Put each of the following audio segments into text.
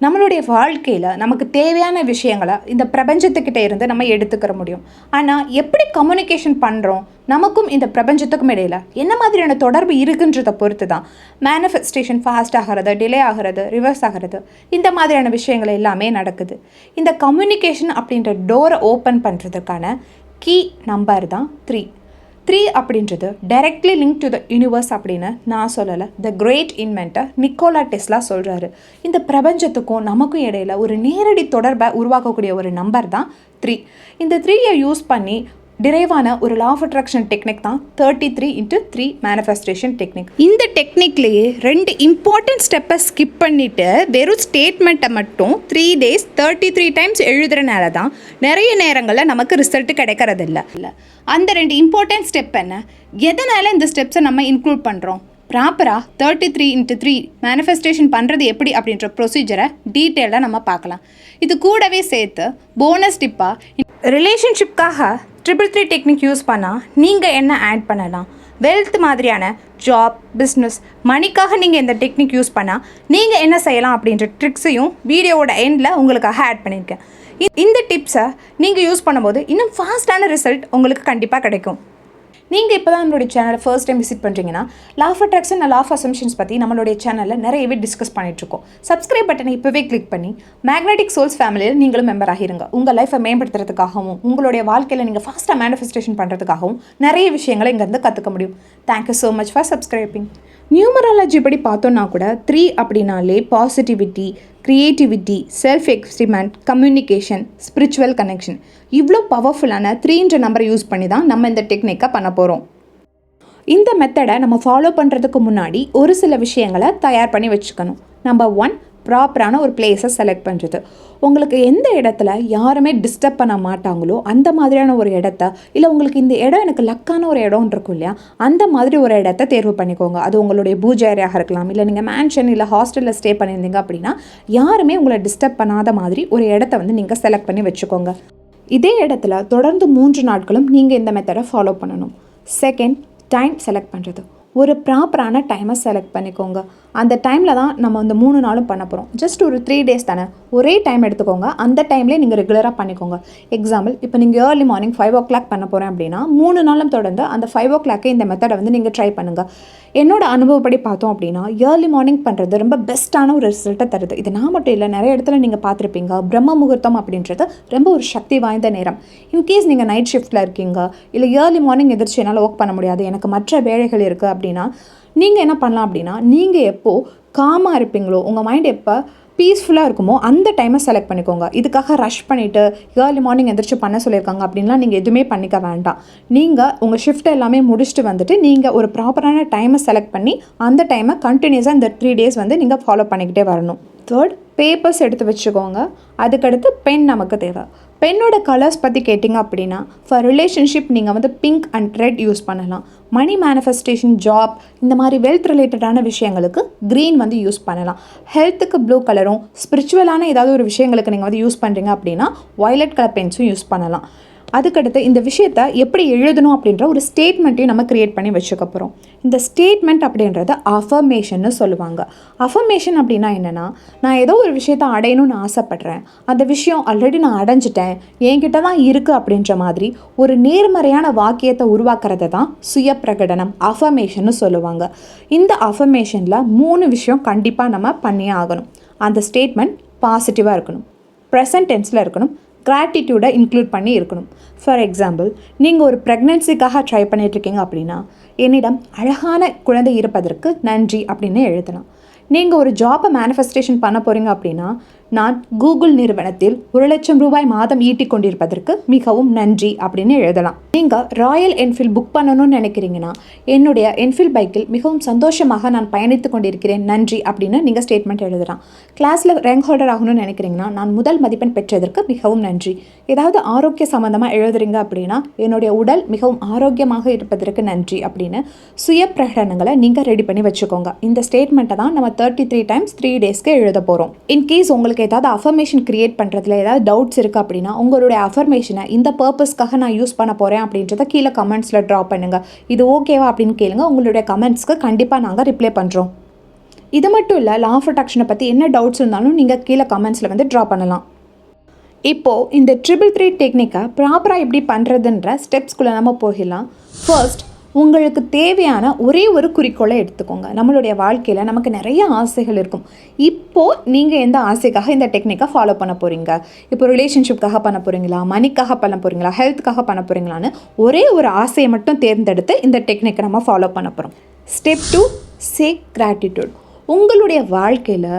நம்மளுடைய வாழ்க்கையில் நமக்கு தேவையான விஷயங்களை இந்த பிரபஞ்சத்துக்கிட்ட இருந்து நம்ம எடுத்துக்கிற முடியும். ஆனால் எப்படி கம்யூனிகேஷன் பண்ணுறோம், நமக்கும் இந்த பிரபஞ்சத்துக்கும் இடையில் என்ன மாதிரியான தொடர்பு இருக்குன்றதை பொறுத்து தான் மேனிஃபெஸ்டேஷன் ஃபாஸ்ட் ஆகிறது, டிலே ஆகிறது, ரிவர்ஸ் ஆகிறது, இந்த மாதிரியான விஷயங்கள் எல்லாமே நடக்குது. இந்த கம்யூனிகேஷன் அப்படின்ற டோரை ஓப்பன் பண்ணுறதுக்கான கீ நம்பர் தான் 3. 3 அப்படின்றது directly link to the universe அப்படின்னு நான் சொல்லலை, the great inventor Nikola Tesla சொல்கிறாரு. இந்த பிரபஞ்சத்துக்கும் நமக்கும் இடையில் ஒரு நேரடி தொடர்பை உருவாக்கக்கூடிய ஒரு நம்பர் தான் 3. இந்த 3யை யூஸ் பண்ணி டிரைவான ஒரு லா ஆஃப் அட்ராக்ஷன் டெக்னிக் தான் 33x3 மேனிஃபெஸ்டேஷன் டெக்னிக். இந்த டெக்னிக்லேயே 2 இம்பார்ட்டன்ட் ஸ்டெப்பை ஸ்கிப் பண்ணிவிட்டு வெறும் ஸ்டேட்மெண்ட்டை மட்டும் 3 days 33 times எழுதுறனால தான் நிறைய நேரங்களில் நமக்கு ரிசல்ட் கிடைக்கிறதில்ல. அந்த 2 இம்பார்ட்டன்ட் ஸ்டெப் என்ன, எதனால் இந்த ஸ்டெப்ஸை நம்ம இன்க்ளூட் பண்ணுறோம், ப்ராப்பராக 33x3 மேனிஃபெஸ்டேஷன் பண்ணுறது எப்படி அப்படின்ற ப்ரொசீஜரை டீட்டெயிலாக நம்ம பார்க்கலாம். இது கூடவே சேர்த்து போனஸ் டிப்பாக ரிலேஷன்ஷிப்காக 333 டெக்னிக் யூஸ் பண்ணால் நீங்கள் என்ன ஆட் பண்ணலாம், வெல்த் மாதிரியான ஜாப், பிஸ்னஸ், மணிக்காக நீங்கள் இந்த டெக்னிக் யூஸ் பண்ணால் நீங்கள் என்ன செய்யலாம் அப்படின்ற ட்ரிக்ஸையும் வீடியோவோட எண்டில் உங்களுக்காக ஆட் பண்ணியிருக்கேன். இந்த டிப்ஸை நீங்கள் யூஸ் பண்ணும்போது இன்னும் ஃபாஸ்ட்டான ரிசல்ட் உங்களுக்கு கண்டிப்பாக கிடைக்கும். நீங்கள் இப்போ தான் நம்மளுடைய சேனலை ஃபர்ஸ்ட் டைம் விசிட் பண்ணுறீங்கன்னா law of attraction, law of assumptions பற்றி நம்மளுடைய சேனலில் நிறையவே டிஸ்கஸ் பண்ணிகிட்ருக்கோம். சப்ஸ்கிரைப் பட்டனை இப்போவே கிளிக் பண்ணி மேக்னெட்டிக் சோல்ஸ் ஃபேமிலியில் நீங்களும் மெம்பர் ஆகிருங்க. உங்கள் லைஃப்பை மேம்படுத்துறதுக்காகவும் உங்களுடைய வாழ்க்கையில் நீங்கள் ஃபாஸ்ட்டாக மேனிஃபெஸ்டேஷன் பண்ணுறதுக்காகவும் நிறைய விஷயங்களை இங்கேருந்து கற்றுக்க முடியும். Thank you so much for subscribing. Numerology படி பார்த்தோன்னா கூட 3 அப்படின்னாலே positivity, creativity, self experiment, communication, spiritual connection, இவ்வளோ பவர்ஃபுல்லான 3ன்ற நம்பரை யூஸ் பண்ணி தான் நம்ம இந்த டெக்னிக்கை பண்ண போகிறோம். இந்த மெத்தடை நம்ம ஃபாலோ பண்ணுறதுக்கு முன்னாடி ஒரு சில விஷயங்களை தயார் பண்ணி வச்சுக்கணும். நம்பர் 1, ப்ராப்பரான ஒரு பிளேஸை செலக்ட் பண்ணுறது. உங்களுக்கு எந்த இடத்துல யாருமே டிஸ்டர்ப் பண்ண மாட்டாங்களோ அந்த மாதிரியான ஒரு இடத்த, இல்லை உங்களுக்கு இந்த இடம் எனக்கு லக்கான ஒரு இடம் இருக்கும் இல்லையா, அந்த மாதிரி ஒரு இடத்த தேர்வு பண்ணிக்கோங்க. அது உங்களுடைய பூஜை ஏரியாக இருக்கலாம், இல்லை நீங்கள் மேன்ஷன் இல்லை ஹாஸ்டலில் ஸ்டே பண்ணியிருந்தீங்க அப்படின்னா யாருமே உங்களை டிஸ்டர்ப் பண்ணாத மாதிரி ஒரு இடத்த நீங்கள் செலக்ட் பண்ணி வச்சுக்கோங்க. இதே இடத்துல தொடர்ந்து 3 நாட்களும் நீங்கள் இந்த மெத்தடை ஃபாலோ பண்ணணும். செகண்ட், டைம் செலக்ட் பண்ணுறது. ஒரு ப்ராப்பரான டைமை செலக்ட் பண்ணிக்கோங்க. அந்த டைமில் தான் நம்ம 3 நாளும் பண்ண போகிறோம். ஜஸ்ட் ஒரு 3 days தானே, ஒரே டைம் எடுத்துக்கோங்க. அந்த டைம்லேயே நீங்கள் ரெகுலராக பண்ணிக்கோங்க. எக்ஸாம்பிள், இப்போ நீங்கள் ஏர்லி மார்னிங் 5 o'clock பண்ண போகிறேன் அப்படின்னா 3 நாளும் தொடர்ந்து அந்த 5 o'clock இந்த மெத்தடை நீங்கள் ட்ரை பண்ணுங்கள். என்னோட அனுபவப்படி பார்த்தோம் அப்படின்னா ஏர்லி மார்னிங் பண்ணுறது ரொம்ப பெஸ்ட்டான ஒரு ரிசல்ட்டை தருது. இது நான் மட்டும் இல்லை, நிறைய இடத்துல நீங்கள் பார்த்துருப்பீங்க. பிரம்ம முகூர்த்தம் அப்படின்றது ரொம்ப ஒரு சக்தி வாய்ந்த நேரம். இன்கேஸ் நீங்கள் நைட் ஷிஃப்ட்டில் இருக்கீங்க, இல்லை ஏர்லி மார்னிங் எதிர்த்து என்னால் ஒர்க் பண்ண முடியாது, எனக்கு மற்ற வேலைகள் இருக்குது அப்படின்னா நீங்கள் என்ன பண்ணலாம் அப்படின்னா, நீங்கள் எப்போது காமாக இருப்பீங்களோ, உங்கள் மைண்ட் எப்போ பீஸ்ஃபுல்லாக இருக்குமோ அந்த டைமை செலக்ட் பண்ணிக்கோங்க. இதுக்காக ரஷ் பண்ணிவிட்டு ஏர்லி மார்னிங் எந்திரிச்சு பண்ண சொல்லியிருக்காங்க அப்படின்லாம் நீங்கள் எதுவுமே பண்ணிக்க வேண்டாம். நீங்கள் உங்கள் ஷிஃப்ட் எல்லாமே முடிச்சுட்டு வந்துட்டு நீங்கள் ஒரு ப்ராப்பரான டைமை செலக்ட் பண்ணி அந்த டைமை கண்டினியூஸாக இந்த 3 days நீங்கள் ஃபாலோ பண்ணிக்கிட்டே வரணும். தேர்ட், பேப்பர்ஸ் எடுத்து வச்சுக்கோங்க. அதுக்கடுத்து பென் நமக்கு தேவை. பென்னோட கலர்ஸ் பற்றி கேட்டிங்க அப்படின்னா ஃபார் ரிலேஷன்ஷிப் நீங்கள் பிங்க் அண்ட் ரெட் யூஸ் பண்ணலாம். மணி மேனிஃபெஸ்டேஷன், ஜாப், இந்த மாதிரி வெல்த் ரிலேட்டடான விஷயங்களுக்கு க்ரீன் யூஸ் பண்ணலாம். ஹெல்த்துக்கு ப்ளூ கலரும், ஸ்பிரிச்சுவலான ஏதாவது ஒரு விஷயங்களுக்கு நீங்கள் யூஸ் பண்ணுறீங்க அப்படின்னா வயலட் கலர் பென்ஸும் யூஸ் பண்ணலாம். அதுக்கடுத்து இந்த விஷயத்தை எப்படி எழுதணும் அப்படின்ற ஒரு ஸ்டேட்மெண்ட்டையும் நம்ம க்ரியேட் பண்ணி வச்சுக்க போகிறோம். இந்த ஸ்டேட்மெண்ட் அப்படின்றத அஃபர்மேஷன்னு சொல்லுவாங்க. அஃபர்மேஷன் அப்படின்னா என்னென்னா, நான் ஏதோ ஒரு விஷயத்தை அடையணும்னு ஆசைப்பட்றேன், அந்த விஷயம் ஆல்ரெடி நான் அடைஞ்சிட்டேன், என்கிட்ட தான் இருக்குது அப்படின்ற மாதிரி ஒரு நேர்மறையான வாக்கியத்தை உருவாக்குறத தான் சுய பிரகடனம், அஃபர்மேஷன்னு சொல்லுவாங்க. இந்த அஃபர்மேஷனில் 3 விஷயம் கண்டிப்பாக நம்ம பண்ணியே ஆகணும். அந்த ஸ்டேட்மெண்ட் பாசிட்டிவாக இருக்கணும், ப்ரெசன்ட் டென்ஸில் இருக்கணும், கிராட்டிடியூடை இன்க்ளூட் பண்ணி இருக்கணும். ஃபார் எக்ஸாம்பிள், நீங்கள் ஒரு ப்ரெக்னென்சிக்காக ட்ரை பண்ணிகிட்ருக்கீங்க அப்படின்னா என்னிடம் அழகான குழந்தை இருப்பதற்கு நன்றி அப்படின்னு எழுதலாம். நீங்கள் ஒரு ஜாப்பை மேனிஃபெஸ்டேஷன் பண்ண போகிறீங்க அப்படின்னா நான் கூகுள் நிறுவனத்தில் 1,00,000 ரூபாய் மாதம் ஈட்டிக் கொண்டிருப்பதற்கு மிகவும் நன்றி அப்படின்னு எழுதலாம். நீங்கள் ராயல் என்ஃபீல்ட் புக் பண்ணணும்னு நினைக்கிறீங்கன்னா என்னுடைய என்ஃபீல்ட் பைக்கில் மிகவும் சந்தோஷமாக நான் பயணித்து கொண்டிருக்கிறேன் நன்றி அப்படின்னு நீங்கள் ஸ்டேட்மெண்ட் எழுதலாம். கிளாஸில் ரேங்க் ஹோல்டர் ஆகணும்னு நினைக்கிறீங்கன்னா நான் முதல் மதிப்பெண் பெற்றதற்கு மிகவும் நன்றி. ஏதாவது ஆரோக்கிய சம்மந்தமாக எழுதுறீங்க அப்படின்னா என்னுடைய உடல் மிகவும் ஆரோக்கியமாக இருப்பதற்கு நன்றி அப்படின்னு சுய பிரகடனங்களை நீங்கள் ரெடி பண்ணி வச்சுக்கோங்க. இந்த ஸ்டேட்மெண்ட்டை தான் நம்ம 33 times 3 daysக்கு எழுத போகிறோம். இன்கேஸ் உங்களுக்கு ஏதாவது அஃபர்மேஷன் கிரியேட் பண்ணுறதுல ஏதாவது டவுட்ஸ் இருக்குது அப்படின்னா உங்களுடைய அஃபர்மேஷனை இந்த பர்பஸ்க்காக நான் யூஸ் பண்ண போகிறேன் அப்படின்றத கீழே கமெண்ட்ஸில் ட்ராப் பண்ணுங்கள். இது ஓகேவா அப்படின்னு கேளுங்க. உங்களுடைய கமெண்ட்ஸ்க்கு கண்டிப்பாக நாங்கள் ரிப்ளை பண்ணுறோம். இது மட்டும் இல்லை, லா ஆஃப் அட்ராக்ஷனை பற்றி என்ன டவுட்ஸ் இருந்தாலும் நீங்கள் கீழே கமெண்ட்ஸில் வந்து ட்ரா பண்ணலாம். இப்போது இந்த 333 டெக்னிக்கை ப்ராப்பராக எப்படி பண்ணுறதுன்ற ஸ்டெப்ஸ்குள்ளே நம்ம போகலாம். ஃபர்ஸ்ட், உங்களுக்கு தேவையான ஒரே ஒரு குறிக்கோளை எடுத்துக்கோங்க. நம்மளுடைய வாழ்க்கையில் நமக்கு நிறைய ஆசைகள் இருக்கும். இப்போது நீங்கள் எந்த ஆசைக்காக இந்த டெக்னிக்கை ஃபாலோ பண்ண போகிறீங்க? இப்போ ரிலேஷன்ஷிப்காக பண்ண போகிறீங்களா, மணிக்காக பண்ண போகிறீங்களா, ஹெல்த்துக்காக பண்ண போகிறீங்களான்னு ஒரே ஒரு ஆசையை மட்டும் தேர்ந்தெடுத்து இந்த டெக்னிக்கை நம்ம ஃபாலோ பண்ண போகிறோம். ஸ்டெப் 2, சே கிராட்டிடியூட். உங்களுடைய வாழ்க்கையில்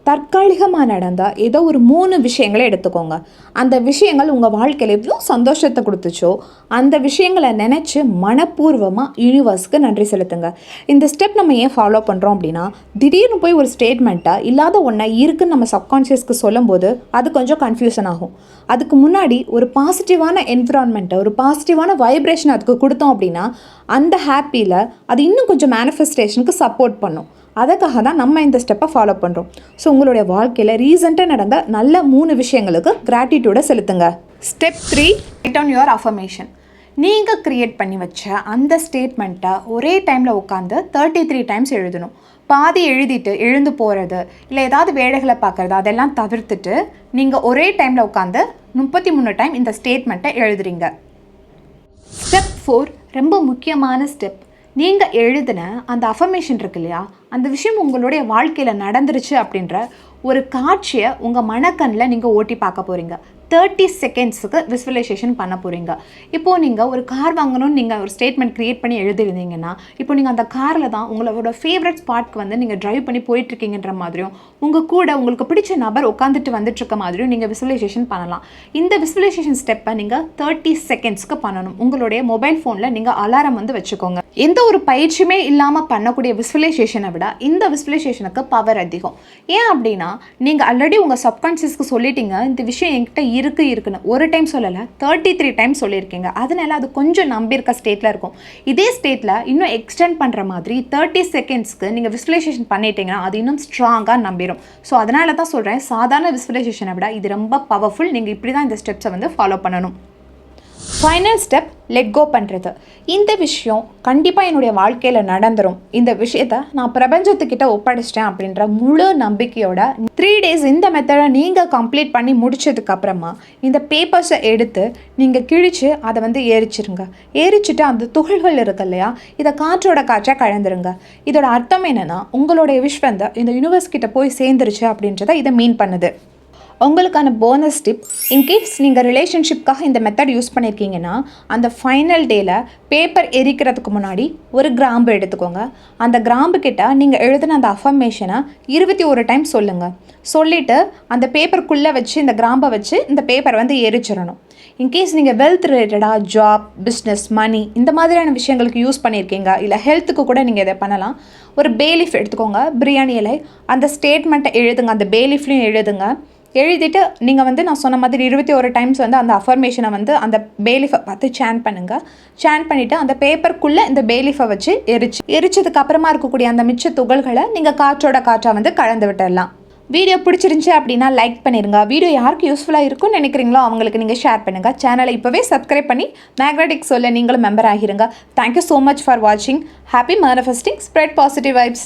தற்காலிகமாக நடந்தால் ஏதோ ஒரு 3 விஷயங்களை எடுத்துக்கோங்க. அந்த விஷயங்கள் உங்கள் வாழ்க்கையில் எவ்வளோ சந்தோஷத்தை கொடுத்துச்சோ அந்த விஷயங்களை நினச்சி மனப்பூர்வமாக யூனிவர்ஸ்க்கு நன்றி செலுத்துங்க. இந்த ஸ்டெப் நம்ம ஏன் ஃபாலோ பண்ணுறோம் அப்படின்னா, திடீர்னு போய் ஒரு ஸ்டேட்மெண்ட்டை இல்லாத ஒன்றை இருக்குன்னு நம்ம சப்கான்ஷியஸ்க்கு சொல்லும்போது அது கொஞ்சம் கன்ஃபியூஷன் ஆகும். அதுக்கு முன்னாடி ஒரு பாசிட்டிவான என்விரான்மெண்ட்டை, ஒரு பாசிட்டிவான வைப்ரேஷன் அதுக்கு கொடுத்தோம் அப்படின்னா அந்த ஹாப்பியில் அது இன்னும் கொஞ்சம் மேனிஃபெஸ்டேஷனுக்கு சப்போர்ட் பண்ணும். அதுக்காக தான் நம்ம இந்த ஸ்டெப்பை ஃபாலோ பண்ணுறோம். ஸோ உங்களுடைய வாழ்க்கையில் ரீசெண்டாக நடந்த நல்ல 3 விஷயங்களுக்கு கிராட்டிடியூடை செலுத்துங்க. Step 3, right on your affirmation. நீங்கள் க்ரியேட் பண்ணி வச்ச அந்த ஸ்டேட்மெண்ட்டை ஒரே டைமில் உட்காந்து 33 டைம்ஸ் எழுதணும். பாதி எழுதிட்டு எழுந்து போகிறது இல்லை ஏதாவது வேலைகளை பார்க்குறது அதெல்லாம் தவிர்த்துட்டு நீங்கள் ஒரே டைமில் உட்காந்து 33 டைம் இந்த ஸ்டேட்மெண்ட்டை எழுதுறீங்க. ஸ்டெப் 4 ரொம்ப முக்கியமான ஸ்டெப். நீங்கள் எழுதின அந்த அஃபர்மேஷன் இருக்கு இல்லையா, அந்த விஷயம் உங்களுடைய வாழ்க்கையில் நடந்துருச்சு அப்படின்ற ஒரு காட்சியை உங்கள் மனக்கண்ணில் நீங்கள் ஓட்டி பார்க்க போகிறீங்க. 30 செகண்ட்ஸுக்கு விசுவலைசேஷன் பண்ண போகிறீங்க. இப்போது நீங்கள் ஒரு கார் வாங்கணும்னு நீங்கள் ஒரு ஸ்டேட்மெண்ட் க்ரியேட் பண்ணி எழுதிருந்தீங்கன்னா, இப்போ நீங்கள் அந்த காரில் தான் உங்களோட ஃபேவரட் ஸ்பாட்க்கு வந்து நீங்கள் ட்ரைவ் பண்ணி போயிட்டுருக்கீங்கன்ற மாதிரியும் உங்கள் கூட உங்களுக்கு பிடிச்ச நபர் உட்காந்துட்டு வந்துட்டுருக்க மாதிரியும் நீங்கள் விசுவலைசேஷன் பண்ணலாம். இந்த விசுவலைசேஷன் ஸ்டெப்பை நீங்கள் 30 செகண்ட்ஸ்க்கு பண்ணணும். உங்களுடைய மொபைல் ஃபோனில் நீங்கள் அலாரம் வந்து வச்சுக்கோங்க. எந்த ஒரு பயிற்சியுமே இல்லாமல் பண்ணக்கூடிய விசுவலைசேஷனை விட இந்த விசுவலைசேஷனுக்கு பவர் அதிகம். ஏன் அப்படின்னா, நீங்கள் ஆல்ரெடி உங்கள் சப்கான்ஷியஸ்க்கு சொல்லிட்டீங்க இந்த விஷயம் என்கிட்ட இருக்குன்னு. ஒரு டைம் சொல்லலை, 33 டைம் சொல்லியிருக்கீங்க. அதனால அது கொஞ்சம் நம்பியிருக்க ஸ்டேட்டில் இருக்கும். இதே ஸ்டேட்டில் இன்னும் எக்ஸ்டெண்ட் பண்ணுற மாதிரி 30 செகண்ட்ஸ்க்கு நீங்கள் விசுவலைசேஷன் பண்ணிட்டீங்கன்னா அது இன்னும் ஸ்ட்ராங்காக நம்பிடும். ஸோ அதனால தான் சொல்கிறேன், சாதாரண விசுவலைசேஷனை விட இது ரொம்ப பவர்ஃபுல். நீங்கள் இப்படி தான் இந்த ஸ்டெப்ஸை வந்து ஃபாலோ பண்ணணும். ஃபைனல் ஸ்டெப், லெட் கோ பண்ணுறது. இந்த விஷயம் கண்டிப்பாக என்னுடைய வாழ்க்கையில் நடந்துடும், இந்த விஷயத்தை நான் பிரபஞ்சத்துக்கிட்ட ஒப்படைச்சிட்டேன் அப்படின்ற முழு நம்பிக்கையோட 3 days இந்த மெத்தடை நீங்கள் கம்ப்ளீட் பண்ணி முடிச்சதுக்கப்புறமா இந்த பேப்பர்ஸை எடுத்து நீங்கள் கிழித்து அதை வந்து எரிச்சிட்டு அந்த துகள்கள் இருக்கு இல்லையா, இதை காற்றோட காற்றாக கலந்துருங்க. இதோட அர்த்தம் என்னென்னா, உங்களுடைய விஷ் வந்து இந்த யூனிவர்ஸ் கிட்ட போய் சேர்ந்துருச்சு அப்படின்றத இதை மீன் பண்ணுது. உங்களுக்கான போனஸ் டிப், இன்கேஸ் நீங்கள் ரிலேஷன்ஷிப்காக இந்த மெத்தட் யூஸ் பண்ணியிருக்கீங்கன்னா அந்த ஃபைனல் டேயில் பேப்பர் எரிக்கிறதுக்கு முன்னாடி ஒரு கிராம்பு எடுத்துக்கோங்க. அந்த கிராம்பு கிட்ட நீங்கள் எழுதின அந்த அஃபர்மேஷனை 21 டைம் சொல்லுங்கள். சொல்லிவிட்டு அந்த பேப்பருக்குள்ளே வச்சு இந்த கிராம்பை வச்சு இந்த பேப்பரை வந்து எரிச்சிடணும். இன்கேஸ் நீங்கள் வெல்த் ரிலேட்டடாக ஜாப், பிஸ்னஸ், மணி இந்த மாதிரியான விஷயங்களுக்கு யூஸ் பண்ணியிருக்கீங்க, இல்லை ஹெல்த்துக்கு கூட நீங்கள் இதை பண்ணலாம். ஒரு பேலீஃப் எடுத்துக்கோங்க, பிரியாணி இலை, அந்த ஸ்டேட்மெண்ட்டை எழுதுங்க, அந்த பேலீஃப்லையும் எழுதுங்க. எழுதிட்டு நீங்கள் வந்து நான் சொன்ன மாதிரி 21 டைம்ஸ் வந்து அந்த அஃபர்மேஷனை வந்து அந்த பேலீஃபை பார்த்து சேன் பண்ணுங்கள். சேன் பண்ணிவிட்டு அந்த பேப்பருக்குள்ளே இந்த பேலீஃபை வச்சு எரிச்சதுக்கு அப்புறமா இருக்கக்கூடிய அந்த மிச்ச துகள்களை நீங்கள் காற்றோட காற்றாக வந்து கலந்து விட்டுடலாம். வீடியோ பிடிச்சிருந்துச்சு அப்படின்னா லைக் பண்ணிடுங்க. வீடியோ யாருக்கு யூஸ்ஃபுல்லாக இருக்கும்னு நினைக்கிறீங்களோ அவங்களுக்கு நீங்கள் ஷேர் பண்ணுங்கள். சேனலை இப்போவே சப்ஸ்கிரைப் பண்ணி மேக்னெட்டிக் சொல்ல நீங்களும் மெம்பர் ஆகிருங்க. தேங்க்யூ ஸோ மச் ஃபார் வாட்சிங். Happy manifesting, spread positive vibes.